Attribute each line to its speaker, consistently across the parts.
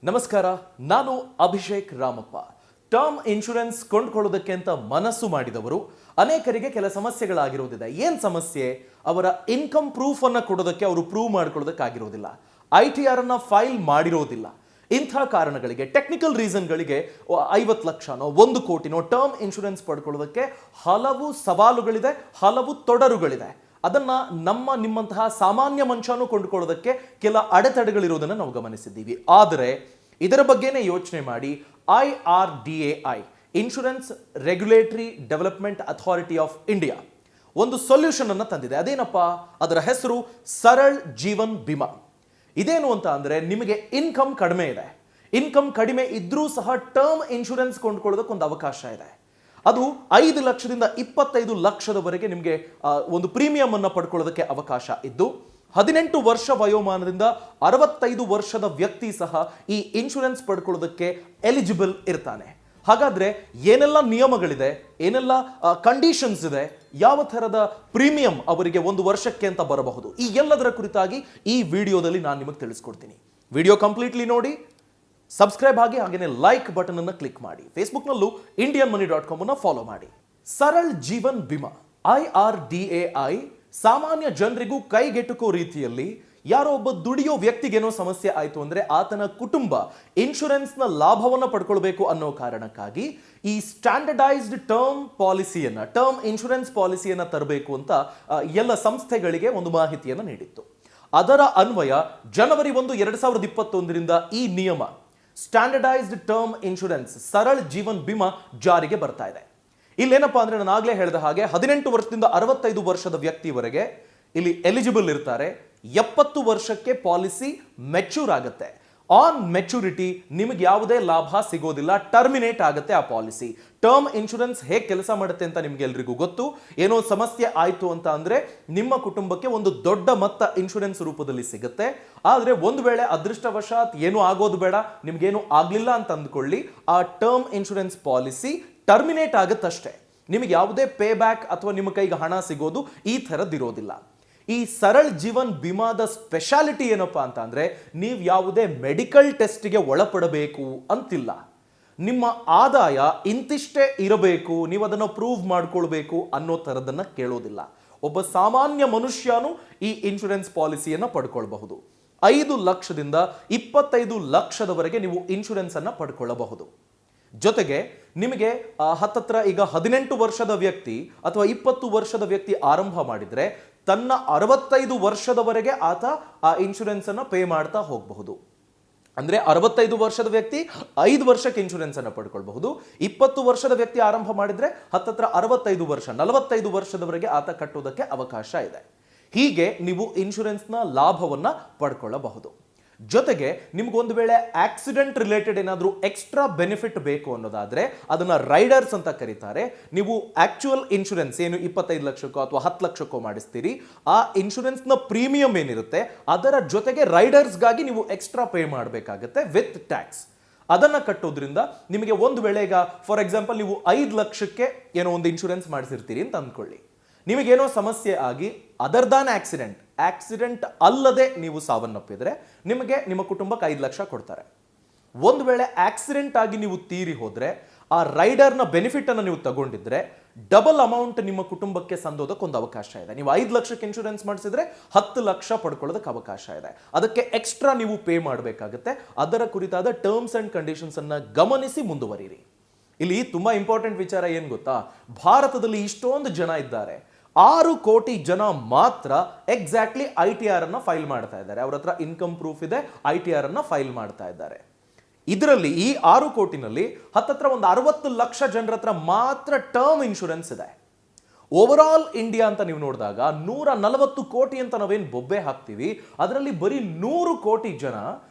Speaker 1: ನಮಸ್ಕಾರ, ನಾನು Abhishek Ramappa. Term insurance ಕೊಂಡ್ಕೊಳ್ಳೋದಕ್ಕೆ ಅಂತ ಮನಸ್ಸು ಮಾಡಿದವರು ಅನೇಕರಿಗೆ ಕೆಲ ಸಮಸ್ಯೆಗಳಾಗಿರೋದಿದೆ. ಏನು ಸಮಸ್ಯೆ? ಅವರ ಇನ್ಕಮ್ ಪ್ರೂಫ್ ಅನ್ನು ಕೊಡೋದಕ್ಕೆ ಅವರು ಪ್ರೂವ್ ಮಾಡ್ಕೊಳ್ಳೋದಕ್ಕಾಗಿರೋದಿಲ್ಲ, ITR ಅನ್ನ ಫೈಲ್ ಮಾಡಿರೋದಿಲ್ಲ. ಇಂಥ ಕಾರಣಗಳಿಗೆ, ಟೆಕ್ನಿಕಲ್ ರೀಸನ್ಗಳಿಗೆ 50 ಲಕ್ಷನೋ 1 ಕೋಟಿನೋ ಟರ್ಮ್ ಇನ್ಶೂರೆನ್ಸ್ ಪಡ್ಕೊಳ್ಳೋದಕ್ಕೆ ಹಲವು ಸವಾಲುಗಳಿದೆ, ಹಲವು ತೊಡರುಗಳಿದೆ. ಅದನ್ನ ನಿಮ್ಮಂತಹ ಸಾಮಾನ್ಯ ಮನುಷ್ಯನೂ ಕೊಂಡುಕೊಳ್ಳೋದಕ್ಕೆ ಕೆಲ ಅಡೆತಡೆಗಳಿರೋದನ್ನು ನಾವು ಗಮನಿಸಿದ್ದೀವಿ. ಆದರೆ ಇದರ ಬಗ್ಗೆನೇ ಯೋಚನೆ ಮಾಡಿ IRDAI, insurance regulatory development authority of India, ಒಂದು ಸೊಲ್ಯೂಷನ್ ಅನ್ನು ತಂದಿದೆ. ಅದೇನಪ್ಪ? ಅದರ ಹೆಸರು ಸರಳ್ ಜೀವನ್ ಬಿಮಾ. ಇದೇನು ಅಂತ ಅಂದ್ರೆ, ನಿಮಗೆ ಇನ್ಕಮ್ ಕಡಿಮೆ ಇದೆ, ಇನ್ಕಮ್ ಕಡಿಮೆ ಇದ್ರೂ ಸಹ ಟರ್ಮ್ ಇನ್ಶೂರೆನ್ಸ್ ಕೊಂಡ್ಕೊಳ್ಳೋದಕ್ಕೆ ಒಂದು ಅವಕಾಶ ಇದೆ. ಅದು 5 ಲಕ್ಷದಿಂದ 25 ಲಕ್ಷದವರೆಗೆ ನಿಮಗೆ ಒಂದು ಪ್ರೀಮಿಯಂ ಅನ್ನು ಪಡ್ಕೊಳ್ಳೋದಕ್ಕೆ ಅವಕಾಶ ಇದ್ದು, 18 ವರ್ಷ ವಯೋಮಾನದಿಂದ 65 ವರ್ಷದ ವ್ಯಕ್ತಿ ಸಹ ಈ ಇನ್ಶೂರೆನ್ಸ್ ಪಡ್ಕೊಳ್ಳೋದಕ್ಕೆ ಎಲಿಜಿಬಲ್ ಇರ್ತಾನೆ. ಹಾಗಾದ್ರೆ ಏನೆಲ್ಲ ನಿಯಮಗಳಿದೆ, ಏನೆಲ್ಲ ಕಂಡೀಷನ್ಸ್ ಇದೆ, ಯಾವ ಥರದ ಪ್ರೀಮಿಯಂ ಅವರಿಗೆ 1 ವರ್ಷಕ್ಕೆ ಅಂತ ಬರಬಹುದು, ಈ ಎಲ್ಲದರ ಕುರಿತಾಗಿ ಈ ವಿಡಿಯೋದಲ್ಲಿ ನಾನು ನಿಮಗೆ ತಿಳಿಸ್ಕೊಡ್ತೀನಿ. ವಿಡಿಯೋ ಕಂಪ್ಲೀಟ್ಲಿ ನೋಡಿ, ಸಬ್ಸ್ಕ್ರೈಬ್ ಆಗಿ, ಹಾಗೇನೆ ಲೈಕ್ ಬಟನ್ ಅನ್ನು ಕ್ಲಿಕ್ ಮಾಡಿ. ಫೇಸ್ಬುಕ್ನಲ್ಲೂ indianmoney.com ಅನ್ನು ಫಾಲೋ ಮಾಡಿ. ಸರಳ್ ಜೀವನ್ ಬಿಮಾ IRDAI ಸಾಮಾನ್ಯ ಜನರಿಗೂ ಕೈಗೆಟುಕೋ ರೀತಿಯಲ್ಲಿ, ಯಾರೋ ಒಬ್ಬ ದುಡಿಯೋ ವ್ಯಕ್ತಿಗೇನೋ ಸಮಸ್ಯೆ ಆಯಿತು ಅಂದ್ರೆ ಆತನ ಕುಟುಂಬ ಇನ್ಶೂರೆನ್ಸ್ನ ಲಾಭವನ್ನು ಪಡ್ಕೊಳ್ಬೇಕು ಅನ್ನೋ ಕಾರಣಕ್ಕಾಗಿ ಈ ಸ್ಟ್ಯಾಂಡರ್ಡೈಸ್ಡ್ ಟರ್ಮ್ ಇನ್ಶೂರೆನ್ಸ್ ಪಾಲಿಸಿಯನ್ನು ತರಬೇಕು ಅಂತ ಎಲ್ಲ ಸಂಸ್ಥೆಗಳಿಗೆ ಒಂದು ಮಾಹಿತಿಯನ್ನು ನೀಡಿತ್ತು. ಅದರ ಅನ್ವಯ ಜನವರಿ 1, 2021ರಿಂದ ಈ ನಿಯಮ standardised term insurance Saral Jeevan Bima ಜಾರಿಗೆ ಬರ್ತಾ ಇದೆ. ಇಲ್ಲೇನಪ್ಪಾ ಅಂದ್ರೆ, ನಾನು ಆಗ್ಲೇ ಹೇಳಿದ ಹಾಗೆ 18 ವರ್ಷದಿಂದ 65 ವರ್ಷದ ವ್ಯಕ್ತಿವರೆಗೆ ಇಲ್ಲಿ ಎಲಿಜಿಬಲ್ ಇರ್ತಾರೆ. 70 ವರ್ಷಕ್ಕೆ ಪಾಲಿಸಿ ಮೆಚ್ಯೂರ್ ಆಗುತ್ತೆ. ಆನ್ ಮೆಚುರಿಟಿ ನಿಮಗೆ ಯಾವುದೇ ಲಾಭ ಸಿಗೋದಿಲ್ಲ, ಟರ್ಮಿನೇಟ್ ಆಗುತ್ತೆ ಆ ಪಾಲಿಸಿ. ಟರ್ಮ್ ಇನ್ಶೂರೆನ್ಸ್ ಹೇಗೆ ಕೆಲಸ ಮಾಡುತ್ತೆ ಅಂತ ನಿಮ್ಗೆ ಎಲ್ರಿಗೂ ಗೊತ್ತು. ಏನೋ ಸಮಸ್ಯೆ ಆಯ್ತು ಅಂತ ಅಂದ್ರೆ ನಿಮ್ಮ ಕುಟುಂಬಕ್ಕೆ ಒಂದು ದೊಡ್ಡ ಮೊತ್ತ ಇನ್ಶೂರೆನ್ಸ್ ರೂಪದಲ್ಲಿ ಸಿಗುತ್ತೆ. ಆದ್ರೆ ಒಂದು ವೇಳೆ ಅದೃಷ್ಟವಶಾತ್ ಏನೂ ಆಗೋದು ಬೇಡ, ನಿಮ್ಗೇನು ಆಗ್ಲಿಲ್ಲ ಅಂತ ಅಂದ್ಕೊಳ್ಳಿ, ಆ ಟರ್ಮ್ ಇನ್ಶೂರೆನ್ಸ್ ಪಾಲಿಸಿ ಟರ್ಮಿನೇಟ್ ಆಗುತ್ತಷ್ಟೇ. ನಿಮಗೆ ಯಾವುದೇ ಪೇ ಬ್ಯಾಕ್ ಅಥವಾ ನಿಮ್ಮ ಕೈಗೆ ಹಣ ಸಿಗೋದು ಈ ಥರದ್ದಿರೋದಿಲ್ಲ. ಈ ಸರಳ್ ಜೀವನ್ ಬಿಮಾದ ಸ್ಪೆಷಾಲಿಟಿ ಏನಪ್ಪಾ ಅಂತ ಅಂದ್ರೆ, ನೀವು ಯಾವುದೇ ಮೆಡಿಕಲ್ ಟೆಸ್ಟ್ಗೆ ಒಳಪಡಬೇಕು ಅಂತಿಲ್ಲ. ನಿಮ್ಮ ಆದಾಯ ಇಂತಿಷ್ಟೇ ಇರಬೇಕು, ನೀವು ಅದನ್ನು ಪ್ರೂವ್ ಮಾಡ್ಕೊಳ್ಬೇಕು ಅನ್ನೋ ಥರದನ್ನ ಕೇಳೋದಿಲ್ಲ. ಒಬ್ಬ ಸಾಮಾನ್ಯ ಮನುಷ್ಯನು ಈ ಇನ್ಶೂರೆನ್ಸ್ ಪಾಲಿಸಿಯನ್ನು ಪಡ್ಕೊಳ್ಬಹುದು. 5 ಲಕ್ಷದಿಂದ 25 ಲಕ್ಷದವರೆಗೆ ನೀವು ಇನ್ಶೂರೆನ್ಸ್ ಅನ್ನ ಪಡ್ಕೊಳ್ಳಬಹುದು. ಜೊತೆಗೆ ನಿಮಗೆ ಹತ್ತತ್ರ ಈಗ 18 ವರ್ಷದ ವ್ಯಕ್ತಿ ಅಥವಾ 20 ವರ್ಷದ ವ್ಯಕ್ತಿ ಆರಂಭ ಮಾಡಿದ್ರೆ ತನ್ನ 65 ವರ್ಷದವರೆಗೆ ಆತ ಆ ಇನ್ಶೂರೆನ್ಸ್ ಅನ್ನ ಪೇ ಮಾಡ್ತಾ ಹೋಗಬಹುದು. ಅಂದ್ರೆ 65 ವರ್ಷದ ವ್ಯಕ್ತಿ 5 ವರ್ಷಕ್ಕೆ ಇನ್ಶೂರೆನ್ಸ್ ಅನ್ನ ಪಡ್ಕೊಳ್ಬಹುದು. 20 ವರ್ಷದ ವ್ಯಕ್ತಿ ಆರಂಭ ಮಾಡಿದ್ರೆ ಹತ್ತತ್ರ 65 ವರ್ಷ 45 ವರ್ಷದವರೆಗೆ ಆತ ಕಟ್ಟೋದಕ್ಕೆ ಅವಕಾಶ ಇದೆ. ಹೀಗೆ ನೀವು ಇನ್ಶೂರೆನ್ಸ್ನ ಲಾಭವನ್ನ ಪಡ್ಕೊಳ್ಳಬಹುದು. ಜೊತೆಗೆ ನಿಮ್ಗೊಂದು ವೇಳೆ ಆಕ್ಸಿಡೆಂಟ್ ರಿಲೇಟೆಡ್ ಏನಾದರೂ ಎಕ್ಸ್ಟ್ರಾ ಬೆನಿಫಿಟ್ ಬೇಕು ಅನ್ನೋದಾದ್ರೆ ಅದನ್ನ ರೈಡರ್ಸ್ ಅಂತ ಕರೀತಾರೆ. ನೀವು ಆಕ್ಚುಯಲ್ ಇನ್ಶೂರೆನ್ಸ್ ಏನು 25 ಲಕ್ಷಕ್ಕೋ ಅಥವಾ 10 ಲಕ್ಷಕ್ಕೋ ಮಾಡಿಸ್ತೀರಿ, ಆ ಇನ್ಶೂರೆನ್ಸ್ನ ಪ್ರೀಮಿಯಂ ಏನಿರುತ್ತೆ ಅದರ ಜೊತೆಗೆ ರೈಡರ್ಸ್ಗಾಗಿ ನೀವು ಎಕ್ಸ್ಟ್ರಾ ಪೇ ಮಾಡಬೇಕಾಗುತ್ತೆ ವಿತ್ ಟ್ಯಾಕ್ಸ್. ಅದನ್ನ ಕಟ್ಟೋದ್ರಿಂದ ನಿಮಗೆ ಒಂದು ವೇಳೆ, ಈಗ ಫಾರ್ ಎಕ್ಸಾಂಪಲ್ ನೀವು 5 ಲಕ್ಷಕ್ಕೆ ಏನೋ ಒಂದು ಇನ್ಶೂರೆನ್ಸ್ ಮಾಡಿಸಿರ್ತೀರಿ ಅಂತ ಅಂದ್ಕೊಳ್ಳಿ, ನಿಮಗೇನೋ ಸಮಸ್ಯೆ ಆಗಿ ಅದರ್ ದಾನ್ ಆಕ್ಸಿಡೆಂಟ್ ಅಲ್ಲದೆ ನೀವು ಸಾವನ್ನಪ್ಪಿದ್ರೆ ನಿಮಗೆ ನಿಮ್ಮ ಕುಟುಂಬಕ್ಕೆ 5 ಲಕ್ಷ ಕೊಡ್ತಾರೆ. ಒಂದು ವೇಳೆ ಆಕ್ಸಿಡೆಂಟ್ ಆಗಿ ನೀವು ತೀರಿ ಹೋದ್ರೆ, ಆ ರೈಡರ್ನ ಬೆನಿಫಿಟ್ ಅನ್ನು ನೀವು ತಗೊಂಡಿದ್ರೆ ಡಬಲ್ ಅಮೌಂಟ್ ನಿಮ್ಮ ಕುಟುಂಬಕ್ಕೆ ಸಂದೋದಕ್ಕೆ ಒಂದು ಅವಕಾಶ ಇದೆ. ನೀವು 5 ಲಕ್ಷಕ್ಕೆ ಇನ್ಶೂರೆನ್ಸ್ ಮಾಡಿಸಿದ್ರೆ 10 ಲಕ್ಷ ಪಡ್ಕೊಳ್ಳೋದಕ್ಕೆ ಅವಕಾಶ ಇದೆ. ಅದಕ್ಕೆ ಎಕ್ಸ್ಟ್ರಾ ನೀವು ಪೇ ಮಾಡಬೇಕಾಗುತ್ತೆ. ಅದರ ಕುರಿತಾದ ಟರ್ಮ್ಸ್ ಅಂಡ್ ಕಂಡೀಷನ್ಸ್ ಅನ್ನ ಗಮನಿಸಿ ಮುಂದುವರಿಯಿರಿ. ಇಲ್ಲಿ ತುಂಬಾ ಇಂಪಾರ್ಟೆಂಟ್ ವಿಚಾರ ಏನ್ ಗೊತ್ತಾ? ಭಾರತದಲ್ಲಿ ಇಷ್ಟೊಂದು ಜನ ಇದ್ದಾರೆ, 6 ಕೋಟಿ ಜನ ಮಾತ್ರ ಎಕ್ಸಾಕ್ಟ್ಲಿ ITR ಅನ್ನ ಫೈಲ್ ಮಾಡ್ತಾ ಇದ್ದಾರೆ. ಅವ್ರ ಹತ್ರ ಇನ್ಕಮ್ ಪ್ರೂಫ್ ಇದೆ, ITR ಅನ್ನ ಫೈಲ್ ಮಾಡ್ತಾ ಇದ್ದಾರೆ. ಇದರಲ್ಲಿ ಈ 6 ಕೋಟಿನಲ್ಲಿ ಹತ್ತತ್ರ ಒಂದು 60 ಲಕ್ಷ ಜನರ ಹತ್ರ ಮಾತ್ರ ಟರ್ಮ್ ಇನ್ಶೂರೆನ್ಸ್ ಇದೆ. ಓವರ್ ಆಲ್ ಇಂಡಿಯಾ ಅಂತ ನೀವು ನೋಡಿದಾಗ 140 ಕೋಟಿ ಅಂತ ನಾವೇನು ಬೊಬ್ಬೆ ಹಾಕ್ತೀವಿ, ಅದರಲ್ಲಿ ಬರೀ 100 ಕೋಟಿ ಜನ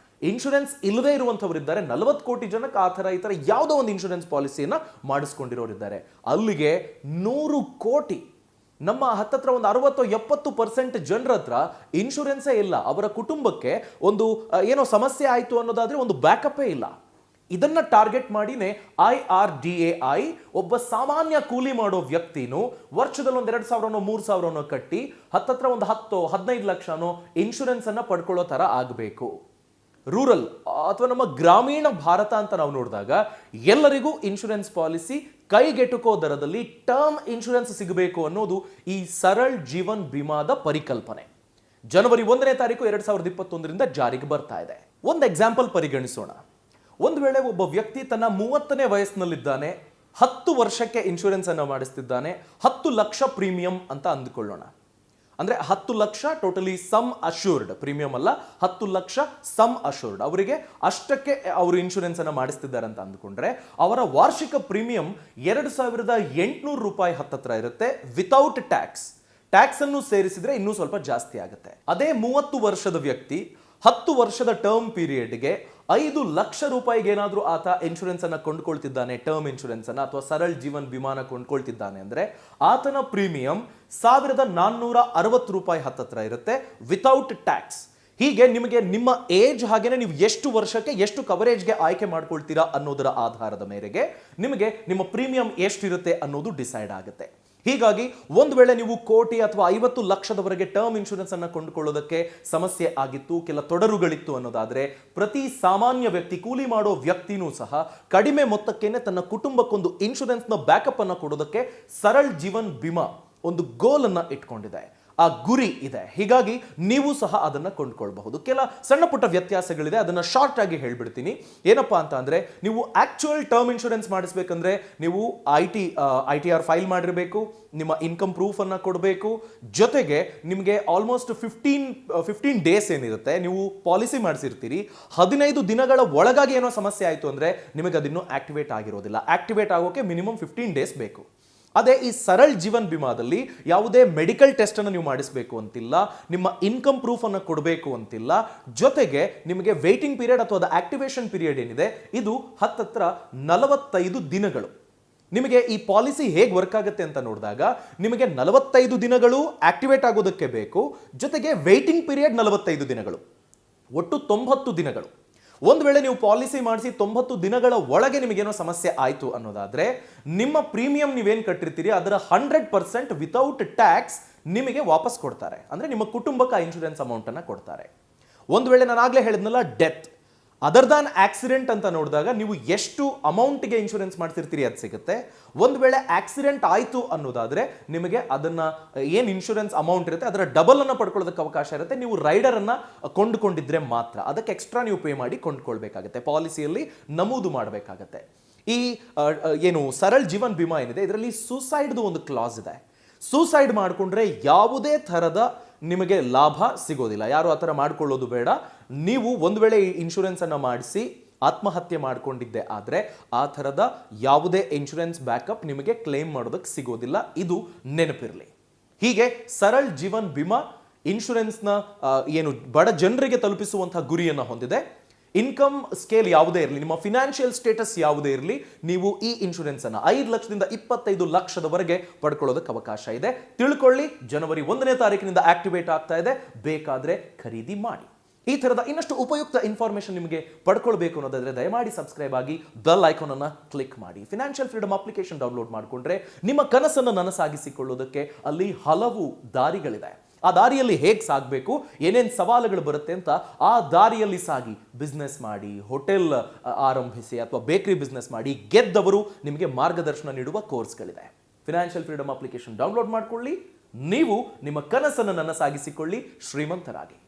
Speaker 1: ಇನ್ಶೂರೆನ್ಸ್ ಇಲ್ಲದೆ ಇರುವಂಥವರಿದ್ದಾರೆ. 40 ಕೋಟಿ ಜನಕ್ಕೆ ಆ ಥರ ಈ ಥರ ಯಾವುದೋ ಒಂದು ಇನ್ಶೂರೆನ್ಸ್ ಪಾಲಿಸಿಯನ್ನು ಮಾಡಿಸ್ಕೊಂಡಿರೋರಿದ್ದಾರೆ. ಅಲ್ಲಿಗೆ 100 ಕೋಟಿ ನಮ್ಮ ಹತ್ತತ್ರ ಒಂದು 60-70% ಜನರ ಹತ್ರ ಇನ್ಶೂರೆನ್ಸೇ ಇಲ್ಲ. ಅವರ ಕುಟುಂಬಕ್ಕೆ ಒಂದು ಏನೋ ಸಮಸ್ಯೆ ಆಯಿತು ಅನ್ನೋದಾದ್ರೆ ಒಂದು ಬ್ಯಾಕಪ್ಪೇ ಇಲ್ಲ. ಇದನ್ನ ಟಾರ್ಗೆಟ್ ಮಾಡಿನೇ IRDAI ಒಬ್ಬ ಸಾಮಾನ್ಯ ಕೂಲಿ ಮಾಡೋ ವ್ಯಕ್ತಿನೂ ವರ್ಷದಲ್ಲಿ ಒಂದು 2,000ನೋ 3,000ನೋ ಕಟ್ಟಿ ಹತ್ತತ್ರ ಒಂದು 10-15 ಲಕ್ಷನೋ ಇನ್ಶೂರೆನ್ಸ್ ಅನ್ನ ಪಡ್ಕೊಳ್ಳೋ ತರ ಆಗಬೇಕು. ರೂರಲ್ ಅಥವಾ ನಮ್ಮ ಗ್ರಾಮೀಣ ಭಾರತ ಅಂತ ನಾವು ನೋಡಿದಾಗ ಎಲ್ಲರಿಗೂ ಇನ್ಶೂರೆನ್ಸ್ ಪಾಲಿಸಿ ಕೈಗೆಟುಕೋ ದರದಲ್ಲಿ ಟರ್ಮ್ ಇನ್ಶೂರೆನ್ಸ್ ಸಿಗಬೇಕು ಅನ್ನೋದು ಈ ಸರಳ್ ಜೀವನ್ ಬಿಮಾದ ಪರಿಕಲ್ಪನೆ. ಜನವರಿ 1ನೇ ತಾರೀಕು 2021ರಿಂದ ಜಾರಿಗೆ ಬರ್ತಾ ಇದೆ. ಒಂದು ಎಕ್ಸಾಂಪಲ್ ಪರಿಗಣಿಸೋಣ. ಒಂದು ವೇಳೆ ಒಬ್ಬ ವ್ಯಕ್ತಿ ತನ್ನ 30ನೇ ವಯಸ್ಸಿನಲ್ಲಿದ್ದಾನೆ, 10 ವರ್ಷಕ್ಕೆ ಇನ್ಶೂರೆನ್ಸ್ ಅನ್ನು ಮಾಡಿಸ್ತಿದ್ದಾನೆ, 10 ಲಕ್ಷ ಪ್ರೀಮಿಯಂ ಅಂತ ಅಂದುಕೊಳ್ಳೋಣ. ಅಂದ್ರೆ 10 lakh totally sum assured, premium ಅಲ್ಲ, 10 ಲಕ್ಷ ಸಮ್ ಅಶ್ಯೂರ್ಡ್. ಅವರಿಗೆ ಅಷ್ಟಕ್ಕೆ ಅವರು ಇನ್ಶೂರೆನ್ಸ್ ಅನ್ನು ಮಾಡಿಸ್ತಿದ್ದಾರೆ ಅಂತ ಅಂದುಕೊಂಡ್ರೆ ಅವರ ವಾರ್ಷಿಕ ಪ್ರೀಮಿಯಂ 2,800 ರೂಪಾಯಿ ಹತ್ತತ್ರ ಇರುತ್ತೆ ವಿತೌಟ್ ಟ್ಯಾಕ್ಸ್. ಟ್ಯಾಕ್ಸ್ ಅನ್ನು ಸೇರಿಸಿದ್ರೆ ಇನ್ನೂ ಸ್ವಲ್ಪ ಜಾಸ್ತಿ ಆಗುತ್ತೆ. ಅದೇ 30 ವರ್ಷದ ವ್ಯಕ್ತಿ 10 ವರ್ಷದ ಟರ್ಮ್ ಪೀರಿಯಡ್ಗೆ 5 ಲಕ್ಷ ರೂಪಾಯಿಗೆ ಏನಾದ್ರೂ ಆತ ಇನ್ಶೂರೆನ್ಸ್ ಅನ್ನ ಕೊಂಡ್ಕೊಳ್ತಿದ್ದಾನೆ, ಟರ್ಮ್ ಇನ್ಶೂರೆನ್ಸ್ ಅನ್ನ ಅಥವಾ ಸರಳ್ ಜೀವನ್ ವಿಮಾನ ಕೊಂಡ್ಕೊಳ್ತಿದ್ದಾನೆ ಅಂದ್ರೆ ಆತನ ಪ್ರೀಮಿಯಂ 1,460 ರೂಪಾಯಿ ಹತ್ತತ್ರ ಇರುತ್ತೆ ವಿತೌಟ್ ಟ್ಯಾಕ್ಸ್. ಹೀಗೆ ನಿಮಗೆ ನಿಮ್ಮ ಏಜ್ ಹಾಗೇನೆ ನೀವು ಎಷ್ಟು ವರ್ಷಕ್ಕೆ ಎಷ್ಟು ಕವರೇಜ್ಗೆ ಆಯ್ಕೆ ಮಾಡ್ಕೊಳ್ತೀರಾ ಅನ್ನೋದರ ಆಧಾರದ ಮೇರೆಗೆ ನಿಮಗೆ ನಿಮ್ಮ ಪ್ರೀಮಿಯಂ ಎಷ್ಟಿರುತ್ತೆ ಅನ್ನೋದು ಡಿಸೈಡ್ ಆಗುತ್ತೆ. ಹೀಗಾಗಿ ಒಂದು ವೇಳೆ ನೀವು ಕೋಟಿ ಅಥವಾ 50 ಲಕ್ಷದವರೆಗೆ ಟರ್ಮ್ ಇನ್ಶೂರೆನ್ಸ್ ಅನ್ನು ಕೊಂಡುಕೊಳ್ಳೋದಕ್ಕೆ ಸಮಸ್ಯೆ ಆಗಿತ್ತು, ಕೆಲ ತೊಡರುಗಳಿತ್ತು ಅನ್ನೋದಾದ್ರೆ ಪ್ರತಿ ಸಾಮಾನ್ಯ ವ್ಯಕ್ತಿ, ಕೂಲಿ ಮಾಡೋ ವ್ಯಕ್ತಿನೂ ಸಹ ಕಡಿಮೆ ಮೊತ್ತಕ್ಕೇನೆ ತನ್ನ ಕುಟುಂಬಕ್ಕೊಂದು ಇನ್ಶೂರೆನ್ಸ್ ನ ಬ್ಯಾಕಪ್ ಅನ್ನು ಕೊಡೋದಕ್ಕೆ ಸರಳ್ ಜೀವನ್ ಬಿಮಾ ಒಂದು ಗೋಲ್ ಅನ್ನ ಇಟ್ಕೊಂಡಿದೆ, ಆ ಗುರಿ ಇದೆ. ಹೀಗಾಗಿ ನೀವು ಸಹ ಅದನ್ನ ಕೊಂಡ್ಕೊಳ್ಬಹುದು. ಕೆಲ ಸಣ್ಣ ಪುಟ್ಟ ವ್ಯತ್ಯಾಸಗಳಿದೆ, ಅದನ್ನ ಶಾರ್ಟ್ ಆಗಿ ಹೇಳ್ಬಿಡ್ತೀನಿ. ಏನಪ್ಪಾ ಅಂತ ಅಂದ್ರೆ, ನೀವು ಆಕ್ಚುಯಲ್ ಟರ್ಮ್ ಇನ್ಶೂರೆನ್ಸ್ ಮಾಡಿಸ್ಬೇಕಂದ್ರೆ ನೀವು ITR ಫೈಲ್ ಮಾಡಿರಬೇಕು, ನಿಮ್ಮ ಇನ್ಕಮ್ ಪ್ರೂಫ್ ಅನ್ನ ಕೊಡಬೇಕು, ಜೊತೆಗೆ ನಿಮಗೆ ಆಲ್ಮೋಸ್ಟ್ 15 ಡೇಸ್ ಏನಿರುತ್ತೆ ನೀವು ಪಾಲಿಸಿ ಮಾಡಿಸಿರ್ತೀರಿ, 15 ದಿನಗಳ ಒಳಗಾಗಿ ಏನೋ ಸಮಸ್ಯೆ ಆಯಿತು ಅಂದ್ರೆ ನಿಮಗೆ ಅದಿನ್ನೂ ಆಕ್ಟಿವೇಟ್ ಆಗಿರೋದಿಲ್ಲ. ಆಕ್ಟಿವೇಟ್ ಆಗೋಕೆ ಮಿನಿಮಮ್ 15 ಡೇಸ್ ಬೇಕು. ಅದೇ ಈ ಸರಳ್ ಜೀವನ್ ಬಿಮಾದಲ್ಲಿ ಯಾವುದೇ ಮೆಡಿಕಲ್ ಟೆಸ್ಟ್ ಅನ್ನು ನೀವು ಮಾಡಿಸಬೇಕು ಅಂತಿಲ್ಲ, ನಿಮ್ಮ ಇನ್ಕಮ್ ಪ್ರೂಫ್ ಅನ್ನು ಕೊಡಬೇಕು ಅಂತಿಲ್ಲ, ಜೊತೆಗೆ ನಿಮಗೆ ವೇಟಿಂಗ್ ಪೀರಿಯಡ್ ಅಥವಾ ಆಕ್ಟಿವೇಶನ್ ಪೀರಿಯಡ್ ಏನಿದೆ ಇದು ಹತ್ತತ್ರ 45 ದಿನಗಳು. ನಿಮಗೆ ಈ ಪಾಲಿಸಿ ಹೇಗೆ ವರ್ಕ್ ಆಗುತ್ತೆ ಅಂತ ನೋಡಿದಾಗ ನಿಮಗೆ 45 ದಿನಗಳು ಆಕ್ಟಿವೇಟ್ ಆಗೋದಕ್ಕೆ ಬೇಕು, ಜೊತೆಗೆ ವೇಟಿಂಗ್ ಪೀರಿಯಡ್ 45 ದಿನಗಳು, ಒಟ್ಟು 90 ದಿನಗಳು. ಒಂದು ವೇಳೆ ನೀವು ಪಾಲಿಸಿ ಮಾಡಿಸಿ 90 ದಿನಗಳ ಒಳಗೆ ನಿಮಗೇನೋ ಸಮಸ್ಯೆ ಆಯಿತು ಅನ್ನೋದಾದ್ರೆ ನಿಮ್ಮ ಪ್ರೀಮಿಯಂ ನೀವೇನು ಕಟ್ಟಿರ್ತೀರಿ ಅದರ 100% ವಿತೌಟ್ ಟ್ಯಾಕ್ಸ್ ನಿಮಗೆ ವಾಪಸ್ ಕೊಡ್ತಾರೆ. ಅಂದ್ರೆ ನಿಮ್ಮ ಕುಟುಂಬಕ್ಕೆ ಆ ಇನ್ಶೂರೆನ್ಸ್ ಅಮೌಂಟ್ ಅನ್ನ ಕೊಡ್ತಾರೆ. ಒಂದು ವೇಳೆ ನಾನು ಆಗ್ಲೇ ಹೇಳಿದ್ನಲ್ಲ, ಡೆತ್ ಅದರ್ ದಾನ್ ಆಕ್ಸಿಡೆಂಟ್ ಅಂತ ನೋಡಿದಾಗ ನೀವು ಎಷ್ಟು ಅಮೌಂಟ್ಗೆ ಇನ್ಶೂರೆನ್ಸ್ ಮಾಡ್ತಿರ್ತೀರಿ ಅದು ಸಿಗುತ್ತೆ. ಒಂದು ವೇಳೆ ಆಕ್ಸಿಡೆಂಟ್ ಆಯಿತು ಅನ್ನೋದಾದ್ರೆ ನಿಮಗೆ ಅದನ್ನ ಏನು ಇನ್ಶೂರೆನ್ಸ್ ಅಮೌಂಟ್ ಇರುತ್ತೆ ಅದರ ಡಬಲ್ ಅನ್ನ ಪಡ್ಕೊಳ್ಳೋದಕ್ಕೆ ಅವಕಾಶ ಇರುತ್ತೆ. ನೀವು ರೈಡರ್ ಅನ್ನ ಕೊಂಡುಕೊಂಡಿದ್ರೆ ಮಾತ್ರ ಅದಕ್ಕೆ ಎಕ್ಸ್ಟ್ರಾ ನೀವು ಪೇ ಮಾಡಿ ಕೊಂಡ್ಕೊಳ್ಬೇಕಾಗುತ್ತೆ, ಪಾಲಿಸಿಯಲ್ಲಿ ನಮೂದು ಮಾಡಬೇಕಾಗತ್ತೆ. ಈ ಏನು ಸರಳ್ ಜೀವನ್ ಬಿಮಾ ಏನಿದೆ ಇದರಲ್ಲಿ ಸೂಸೈಡ್ದು ಒಂದು ಕ್ಲಾಸ್ ಇದೆ. ಸೂಸೈಡ್ ಮಾಡಿಕೊಂಡ್ರೆ ಯಾವುದೇ ಥರದ ನಿಮಗೆ ಲಾಭ ಸಿಗೋದಿಲ್ಲ. ಯಾರು ಆ ಥರ ಮಾಡ್ಕೊಳ್ಳೋದು ಬೇಡ. ನೀವು ಒಂದು ವೇಳೆ ಈ ಇನ್ಶೂರೆನ್ಸ್ ಅನ್ನು ಮಾಡಿಸಿ ಆತ್ಮಹತ್ಯೆ ಮಾಡಿಕೊಂಡಿದ್ದೆ ಆದರೆ ಆ ಥರದ ಯಾವುದೇ ಇನ್ಶೂರೆನ್ಸ್ ಬ್ಯಾಕಪ್ ನಿಮಗೆ ಕ್ಲೇಮ್ ಮಾಡೋದಕ್ಕೆ ಸಿಗೋದಿಲ್ಲ, ಇದು ನೆನಪಿರಲಿ. ಹೀಗೆ ಸರಳ್ ಜೀವನ್ ಬಿಮಾ ಇನ್ಶೂರೆನ್ಸ್ನ ಏನು ಬಡ ಜನರಿಗೆ ತಲುಪಿಸುವಂತಹ ಗುರಿಯನ್ನು ಹೊಂದಿದೆ. ಇನ್ಕಮ್ ಸ್ಕೇಲ್ ಯಾವುದೇ ಇರಲಿ, ನಿಮ್ಮ ಫಿನಾನ್ಷಿಯಲ್ ಸ್ಟೇಟಸ್ ಯಾವುದೇ ಇರಲಿ, ನೀವು ಈ ಇನ್ಶೂರೆನ್ಸ್ ಅನ್ನು 5 ಲಕ್ಷದಿಂದ 25 ಲಕ್ಷದವರೆಗೆ ಪಡ್ಕೊಳ್ಳೋದಕ್ಕೆ ಅವಕಾಶ ಇದೆ. ತಿಳ್ಕೊಳ್ಳಿ, ಜನವರಿ 1ನೇ ತಾರೀಕಿನಿಂದ ಆಕ್ಟಿವೇಟ್ ಆಗ್ತಾ ಇದೆ, ಬೇಕಾದ್ರೆ ಖರೀದಿ ಮಾಡಿ. ಈ ತರದ ಇನ್ನಷ್ಟು ಉಪಯುಕ್ತ ಇನ್ಫಾರ್ಮೇಶನ್ ನಿಮಗೆ ಪಡ್ಕೊಳ್ಬೇಕು ಅನ್ನೋದಾದ್ರೆ ದಯಮಾಡಿ ಸಬ್ಸ್ಕ್ರೈಬ್ ಆಗಿ ಬೆಲ್ ಐಕಾನ್ ಅನ್ನು ಕ್ಲಿಕ್ ಮಾಡಿ. ಫಿನಾನ್ಷಿಯಲ್ ಫ್ರೀಡಮ್ ಅಪ್ಲಿಕೇಶನ್ ಡೌನ್ಲೋಡ್ ಮಾಡಿಕೊಂಡ್ರೆ ನಿಮ್ಮ ಕನಸನ್ನು ನನಸಾಗಿಸಿಕೊಳ್ಳೋದಕ್ಕೆ ಅಲ್ಲಿ ಹಲವು ದಾರಿಗಳಿದೆ. ಆ ದಾರಿಯಲ್ಲಿ ಹೇಗೆ ಸಾಗಬೇಕು, ಏನೇನು ಸವಾಲುಗಳು ಬರುತ್ತೆ ಅಂತ ಆ ದಾರಿಯಲ್ಲಿ ಸಾಗಿ ಬಿಸ್ನೆಸ್ ಮಾಡಿ, ಹೋಟೆಲ್ ಆರಂಭಿಸಿ ಅಥವಾ ಬೇಕರಿ ಬಿಸ್ನೆಸ್ ಮಾಡಿ ಗೆದ್ದವರು ನಿಮಗೆ ಮಾರ್ಗದರ್ಶನ ನೀಡುವ ಕೋರ್ಸ್ಗಳಿದೆ. ಫಿನಾನ್ಷಿಯಲ್ ಫ್ರೀಡಮ್ ಅಪ್ಲಿಕೇಶನ್ ಡೌನ್ಲೋಡ್ ಮಾಡಿಕೊಳ್ಳಿ, ನೀವು ನಿಮ್ಮ ಕನಸನ್ನು ನನಸಾಗಿಸಿಕೊಳ್ಳಿ, ಶ್ರೀಮಂತರಾಗಿ.